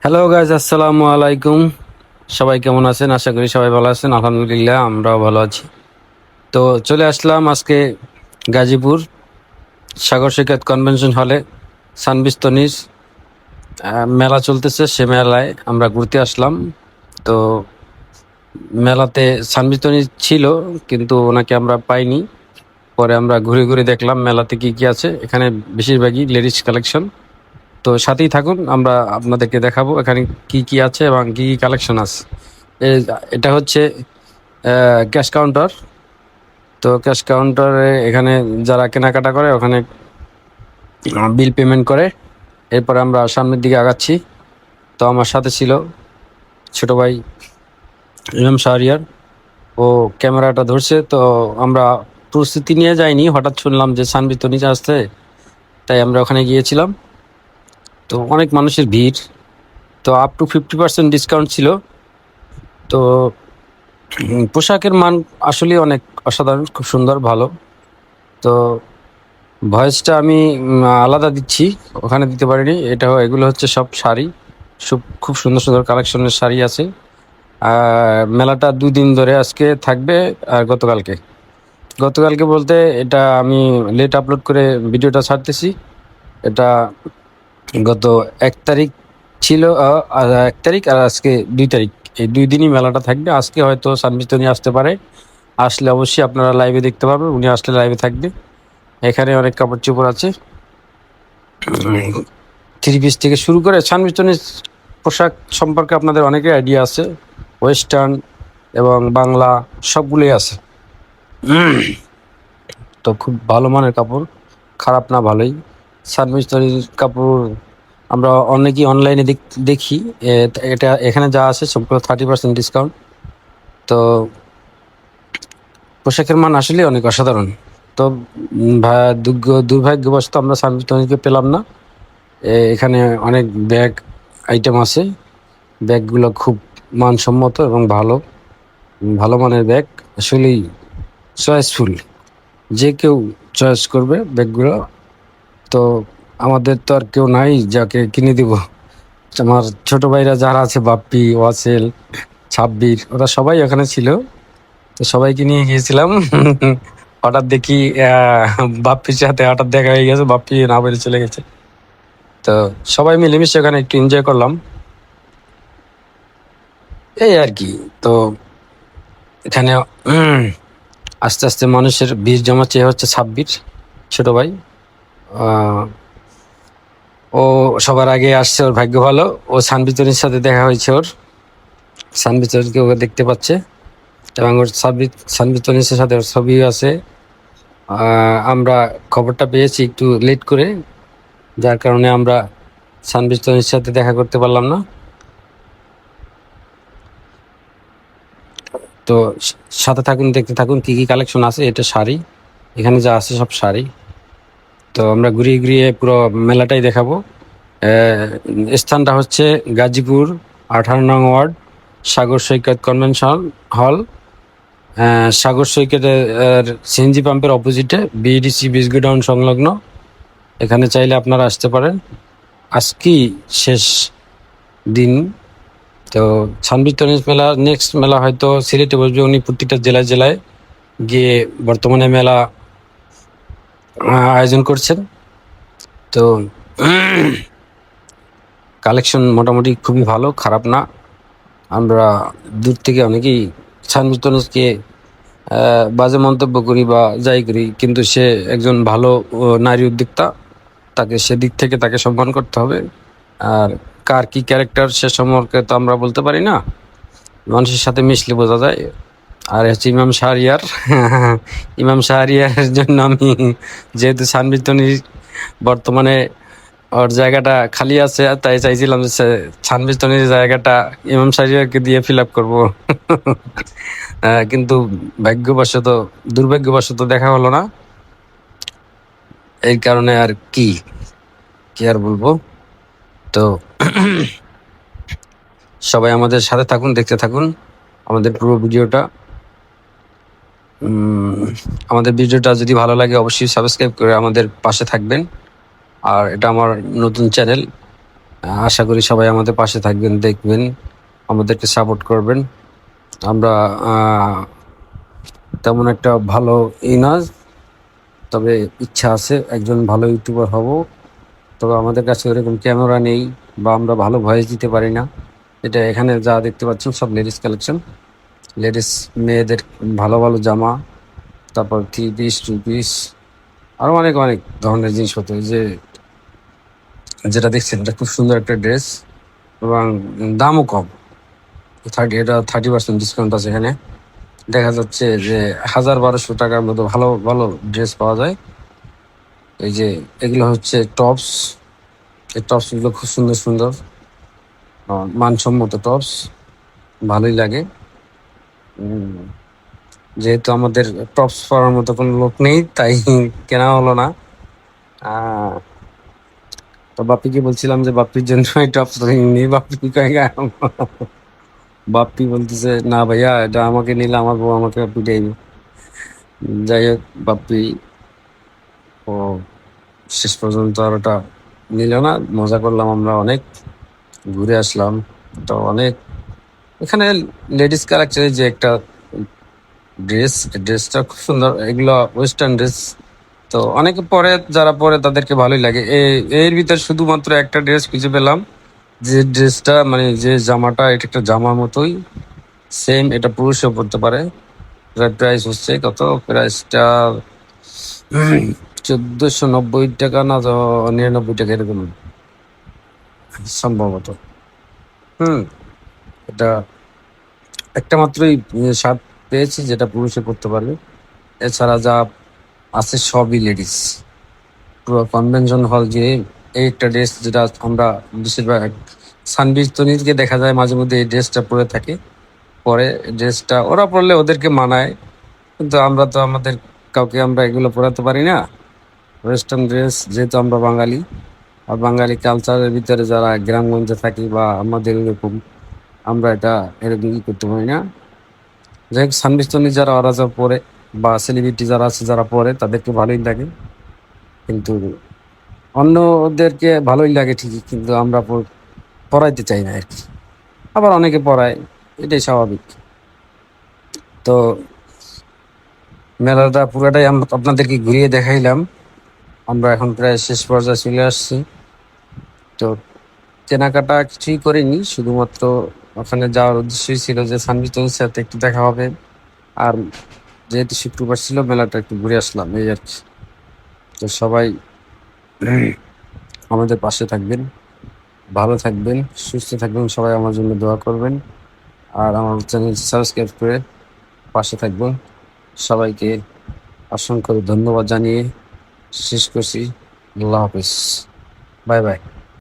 Hello guys, আসসালামু আলাইকুম। সবাই কেমন আছেন? আশা করি সবাই ভালো আছেন। আলহামদুলিল্লাহ, আমরাও ভালো আছি। তো চলে আসলাম আজকে গাজীপুর সাগর সৈকত কনভেনশন হলে। সানবিজ তনির মেলা চলতেছে, সে মেলায় আমরা ঘুরতে আসলাম। তো মেলাতে সানবিজ তনি ছিল, কিন্তু ওনাকে আমরা পাইনি। পরে আমরা ঘুরে ঘুরে দেখলাম মেলাতে কি কি আছে। এখানে বেশিরভাগই লেডিস কালেকশন। তো সাথেই থাকুন, আমরা আপনাদেরকে দেখাবো এখানে কি কি আছে এবং কি কি কালেকশন আছে। এটা হচ্ছে ক্যাশ কাউন্টার। তো ক্যাশ কাউন্টারে এখানে যারা কেনাকাটা করে ওখানে বিল পেমেন্ট করে। এরপরে আমরা সামনের দিকে আগাচ্ছি। তো আমার সাথে ছিল ছোট ভাই ইমাম শাহরিয়ার, ও ক্যামেরাটা ধরছে। তো আমরা প্রস্তুতি নিয়ে যাইনি, হঠাৎ শুনলাম যে সানবিজ নিচে আসছে, তাই আমরা ওখানে গিয়েছিলাম। তো অনেক মানুষের ভিড়, তো আপ টু 50% ডিসকাউন্ট ছিল। তো পোশাকের মান আসলে অনেক অসাধারণ, খুব সুন্দর, ভালো। তো ভয়েসটা আমি আলাদা দিচ্ছি, ওখানে দিতে পারিনি। এগুলো হচ্ছে সব শাড়ি, খুব সুন্দর সুন্দর কালেকশনের শাড়ি আছে। আর মেলাটা 2 দিন ধরে আজকে থাকবে। আর গতকালকে গতকালকে বলতে এটা আমি লেট আপলোড করে ভিডিওটা ছাড়তেছি। এটা গত 1 তারিখ ছিল, 1 তারিখ আর আজকে 2 তারিখ, এই 2 দিনই মেলাটা থাকবে। আজকে হয়তো সানবিজ তনি আসতে পারে, আসলে অবশ্যই আপনারা লাইভে দেখতে পারবেন। উনি আসলে লাইভে থাকবে। এখানে অনেক কাপড় চোপড় আছে, থ্রি পিস থেকে শুরু করে সানবিজ তনির পোশাক সম্পর্কে আপনাদের অনেকের আইডিয়া আছে। ওয়েস্টার্ন এবং বাংলা সবগুলোই আছে। তো খুব ভালো মানের কাপড়, খারাপ না, ভালোই। সানবিজ তনির কাপড় আমরা অনেকেই অনলাইনে দেখি। এটা এখানে যা আছে সবগুলো 30% ডিসকাউন্ট। তো পোশাকের মান আসলে অনেক অসাধারণ। তো দুর্ভাগ্যবশত আমরা সানবিজ তনিকে পেলাম না। এখানে অনেক ব্যাগ আইটেম আছে। ব্যাগগুলো খুব মানসম্মত এবং ভালো, ভালো মানের ব্যাগ। আসলেই চয়েসফুল, যে কেউ চয়েস করবে ব্যাগগুলো। তো আমাদের তো আর কেউ নাই যাকে কিনে দিব। আমার ছোট ভাইরা যারা আছে, বাপ্পি, ওয়াসেল, ছাব্বির, ওরা সবাই ওখানে ছিল। তো সবাইকে নিয়ে গিয়েছিলাম। হঠাৎ দেখি বাপ্পির সাথে হঠাৎ দেখা হয়ে গেছে, বাপ্পি না বেড়ে চলে গেছে। তো সবাই মিলেমিশে ওখানে একটু এনজয় করলাম, এই আর কি। তো এখানে আস্তে আস্তে মানুষের ভিড় জমাচ্ছে। হচ্ছে ছাব্বির ছোট ভাই, আহ, ও সবার আগে আসছে, ওর ভাগ্য ভালো। ও সানবিতনির সাথে দেখা হয়েছে, ওর সানবিতনিকে ওকে দেখতে পাচ্ছে এবং ওর সানবিতনির সাথে ওর ছবিও আছে। আমরা খবরটা পেয়েছি একটু লেট করে, যার কারণে আমরা সানবিতনির সাথে দেখা করতে পারলাম না। তো সাথে থাকুন, দেখতে থাকুন কি কি কালেকশন আছে। এটা শাড়ি, এখানে যা আছে সব শাড়ি। তো আমরা ঘুরিয়ে ঘুরিয়ে পুরো মেলাটাই দেখাবো। স্থানটা হচ্ছে গাজীপুর 18 নং ওয়ার্ড, সাগর সৈকত কনভেনশন হল। সাগর সৈকতের সিএনজি পাম্পের অপোজিটে, বিডিসি বিস গোডাউন সংলগ্ন। এখানে চাইলে আপনারা আসতে পারেন। আজকেই শেষ দিন। তো সানবিজ তনিজ মেলা, নেক্সট মেলা হয়তো সিলেটে বসবে। উনি প্রত্যেকটা জেলায় জেলায় গিয়ে বর্তমানে মেলা আয়োজন করছেন। তো কালেকশন মোটামুটি খুবই ভালো, খারাপ না। আমরা দূর থেকে অনেকেই সানবিজ তনিজকে বাজে মন্তব্য করি বা যাই করি, কিন্তু সে একজন ভালো নারী উদ্যোক্তা। তাকে সেদিক থেকে তাকে সম্মান করতে হবে। আর কার কি ক্যারেক্টার সে সম্পর্কে তো আমরা বলতে পারি না, মানুষের সাথে মিশলে বোঝা যায়। আর হচ্ছে ইমাম শাহরিয়ার। ইমাম শাহরিয়ার জন্য আমি, যেহেতু সানবিজ তনির বর্তমানে ওর জায়গাটা খালি আছে, তাই চাইছিলাম যে সানবিজ তনির জায়গাটা ইমাম শাহরিয়ারকে দিয়ে ফিল আপ করবো। কিন্তু ভাগ্যবশত, দুর্ভাগ্যবশত দেখা হলো না। এই কারণে আর কি কি আর বলবো। তো সবাই আমাদের সাথে থাকুন, দেখতে থাকুন আমাদের পুরো ভিডিওটা। আমাদের ভিডিওটা যদি ভালো লাগে অবশ্যই সাবস্ক্রাইব করে আমাদের পাশে থাকবেন। আর এটা আমার নতুন চ্যানেল, আশা করি সবাই আমাদের পাশে থাকবেন, দেখবেন, আমাদেরকে সাপোর্ট করবেন। আমরা তেমন একটা ভালো না, তবে ইচ্ছা আছে একজন ভালো ইউটিউবার হব। তবে আমাদের কাছে ওরকম ক্যামেরা নেই বা আমরা ভালো ভয়েস দিতে পারি না। এটা এখানে যা দেখতে পাচ্ছেন সব লেডিস কালেকশন, লেডিস মেয়েদের ভালো ভালো জামা, তারপর 3 পিস 2 পিস, আরও অনেক অনেক ধরনের জিনিসপত্র। যে যেটা দেখছেন এটা খুব সুন্দর একটা ড্রেস এবং দামও কম। এটা 30% ডিসকাউন্ট আছে এখানে। দেখা যাচ্ছে যে 1000-1200 টাকার মতো ভালো ভালো ড্রেস পাওয়া যায়। এই যে এগুলো হচ্ছে টপস, এই টপসগুলো খুব সুন্দর সুন্দর, মানসম্মত টপস, ভালোই লাগে। যেহেতু আমাদের টপস পরার মতো কোনো লোক নেই, তাই কেনা হলো না। তো বাপ্পিকে বলছিলাম যে বাপ্পির জন্য এই টপস নিই, বাপ্পি কয়ে বাপ্পি বলতেছে না ভাইয়া, এটা আমাকে নিলে আমার বউ আমাকে পিটাইবে। যাই হোক, বাপ্পি ও শেষ পর্যন্ত আর ওটা নিল না। মজা করলাম আমরা অনেক, ঘুরে আসলাম। তো অনেক এখানে লেডিস কালেকশনের যে একটা ড্রেসটা খুব সুন্দর, এগুলো ওয়েস্টার্ন ড্রেস। তো অনেকে পরে, যারা পরে তাদেরকে ভালোই লাগে। এর ভিতরে শুধুমাত্র একটা ড্রেস খুঁজে পেলাম, যে ড্রেসটা মানে যে জামাটা, এটা একটা জামার মতোই সেম, এটা পুরুষও পরতে পারে। প্রাইস হচ্ছে কত, প্রাইসটা 1490 টাকা না 99 টাকা এরকম সম্ভবত। এটা একটা মাত্রই শার্ট পেয়েছি যেটা পুরুষে পরতে পারবে, এছাড়া যা আছে সবই লেডিস। পুরো কনভেনশন হল যে এই একটা ড্রেস, যেটা আমরা বেশিরভাগ সানবিজ তনিজকে দেখা যায় মাঝে মধ্যে এই ড্রেসটা পরে থাকে। পরে ড্রেসটা ওরা পরলে ওদেরকে মানায়, কিন্তু আমরা তো আমাদের কাউকে আমরা এগুলো পরাতে পারি না। ওয়েস্টার্ন ড্রেস, যেহেতু আমরা বাঙালি, আর বাঙালি কালচারের ভিতরে যারা গ্রামগঞ্জে থাকি বা আমাদের এরকম, আমরা এটা এরকম করতে পারি না। যাই হোক, সানবিজ তনিজ যারা ওরা যা পরে বা সেলিব্রিটি যারা আছে যারা পরে তাদেরকে ভালোই লাগে, কিন্তু অন্য ওদেরকে ভালোই লাগে ঠিকই, কিন্তু আমরা পড়াইতে চাই না আর কি। আবার অনেকে পড়ায়, এটাই স্বাভাবিক। তো মেলাটা পুরাটাই আমরা আপনাদেরকে ঘুরিয়ে দেখাইলাম। আমরা এখন প্রায় শেষ পর্যায়ে চলে আসছি। তো কেনাকাটা কিছুই করিনি, শুধুমাত্র ওখানে যাওয়ার উদ্দেশ্যই ছিল যে সানবিজের সাথে একটু দেখা হবে। আর যেহেতু শুক্রবার ছিল, মেলাটা একটু ঘুরে আসলাম, এই আর কি। তো সবাই আমাদের পাশে থাকবেন, ভালো থাকবেন, সুস্থ থাকবেন, সবাই আমার জন্য দোয়া করবেন। আর আমার চ্যানেল সাবস্ক্রাইব করে পাশে থাকবেন। সবাইকে অসংখ্য ধন্যবাদ জানিয়ে শেষ করছি। আল্লাহ হাফিজ, বাই বাই।